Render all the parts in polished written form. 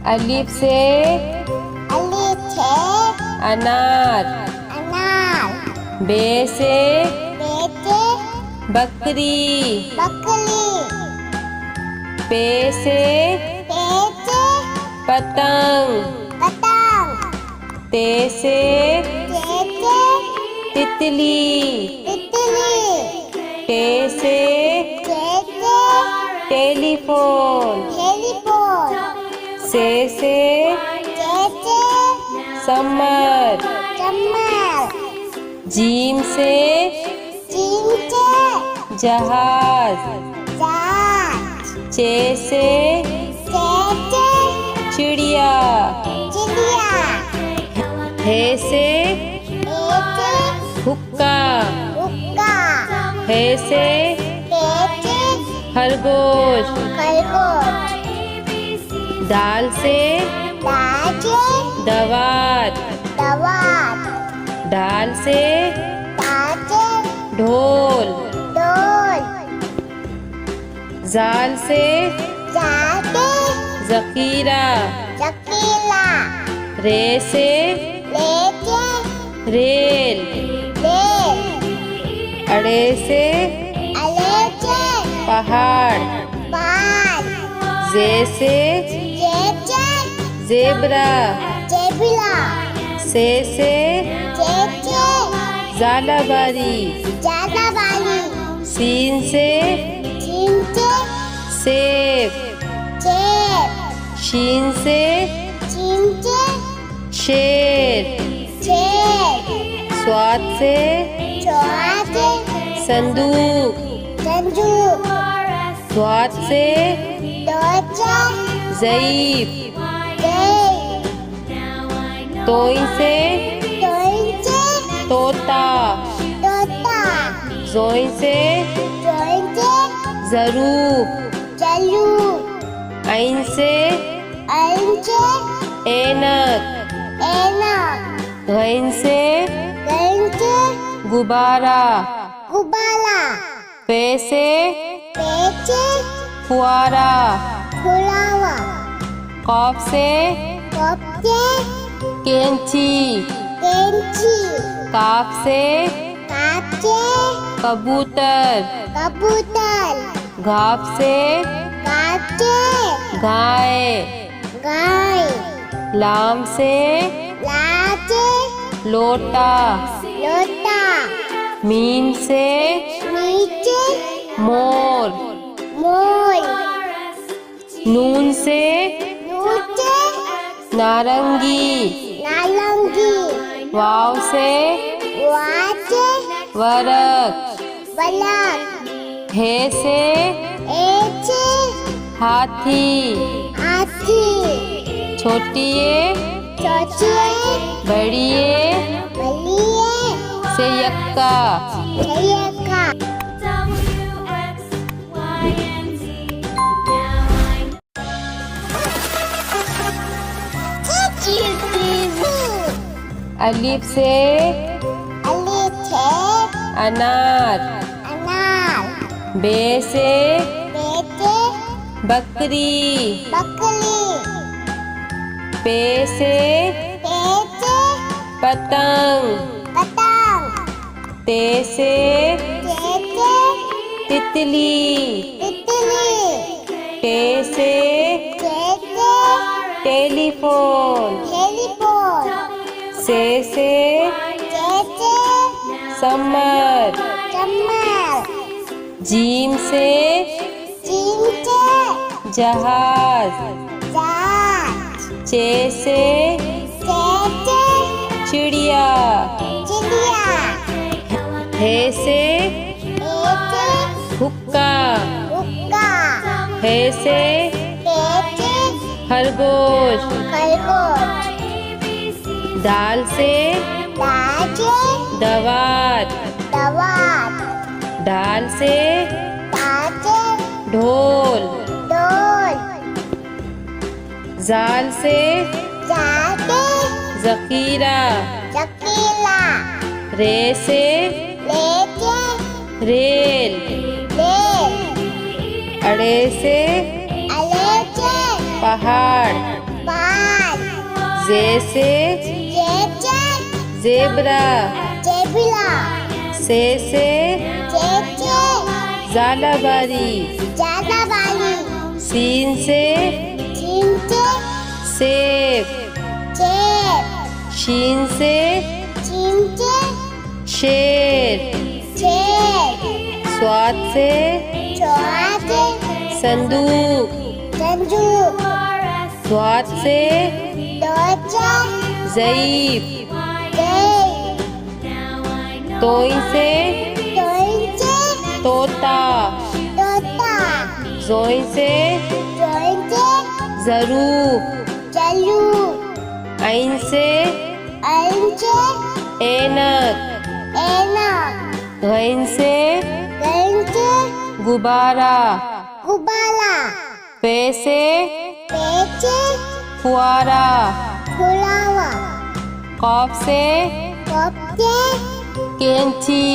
अलिफ से अनार, बे से बकरी, पे से पतंग, ते से तितली, टे से टेलीफोन, से समर, जीम से जहाज, चे से चिड़िया, हे से हुक्का, हे से खरगोश, दाल से दवात, दाल से ढोल, जाल से जकीरा, रे से रेल, अड़े से पहाड़, जे से जेबरा, से जालाबारी, सीन से सेब, शीन से शेर, स्वाद से संदूक, स्वाद से ज़ईफ, तोइन से तोता, जोइन से ज़रूफ, आइन से ऐनक, गैन से गुब्बारा, पे से फुआरा, कॉफ से कैंची, काफ से कबूतर, घाप से गाय, लाम से लोटा, मीम से मोर, नून से नारंगी, वाव से वरक, हे से हाथी, छोटिए बड़िए से यक्का, अलिफ से अनार, बे से बकरी, पे से पतंग, ते से तितली, टे से टेलीफोन, से समर, जीम से जहाज, चे से चिड़िया, हे से हुक्का, हे से खरगोश, दाल से दवात, दाल से ढोल, जाल से जकीरा, रे से रेल, अड़े से पहाड़, बाल जे से जेब्रा से ज़ालाबारी सीन से सेब शीन से शेर स्वाद से संदूक स्वाद से ज़ईफ तोई से तोता जोई से ज़रूफ ऐन से ऐनक गैन से गुब्बारा पे से फुआरा कॉफ से कैंची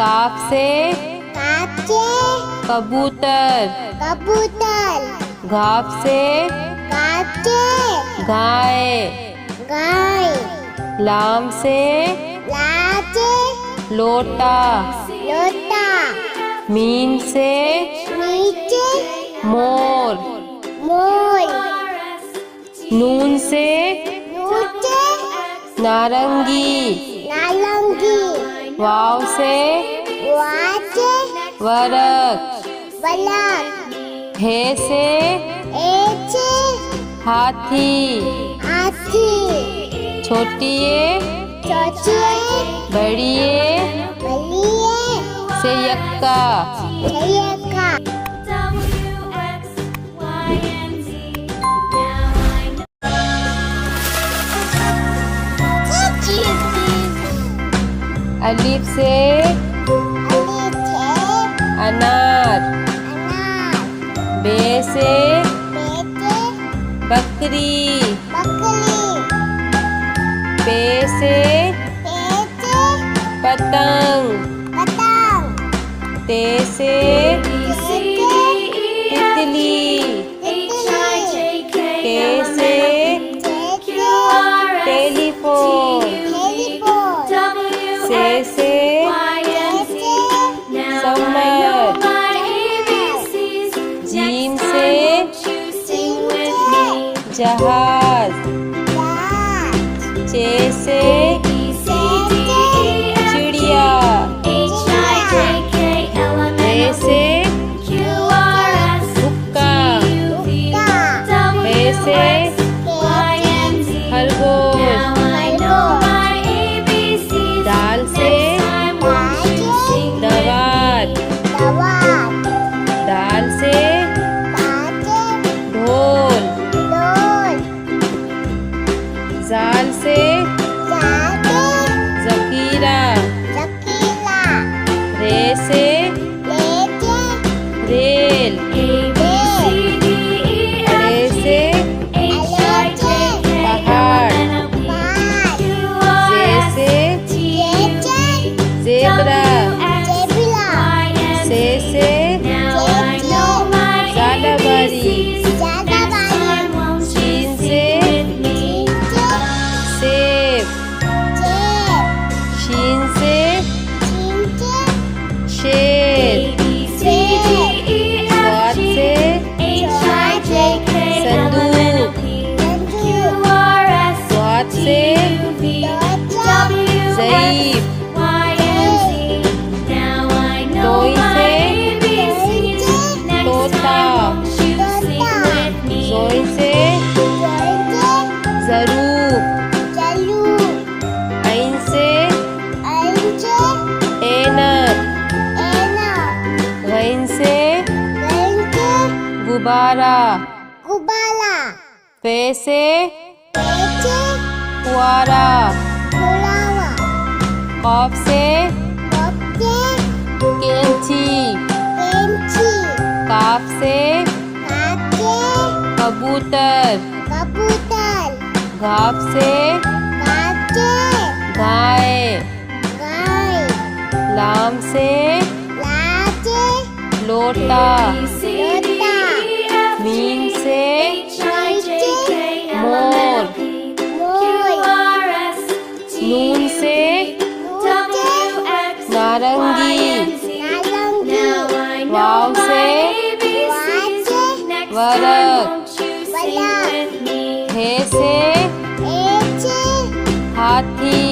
काफ से कबूतर घाफ से गाय लाम से लोटा मीम से मोर नून से नारंगी वाव से वरक हे से हाथी छोटी बड़ी से यक्का अलिफ से अनार बे से बकरी पे से पतंग ते से तितली के से टेलीफोन से समर जीम से जहाज चे से चिड़िया ए से हुक्का ए से खरगोश दाल से दवात दाल से ढोल जाल से ज़कीरा रे से रेल रे से पहाड़ जे से ज़ेब्रा से ज़ालाबारी शीन से सेब शीन से शेर स्वाद से संदूक स्वाद से ज़ईफ तोई से तोता जोई से ज़रूफ ऐन से ऐनक गैन से गुब्बारा पे से फुआरा कॉफ से कैंची काफ से कबूतर घाफ से गाय लाम से लोटा मीम से नून से नारंगी। वाव से वरक। हे से हाथी।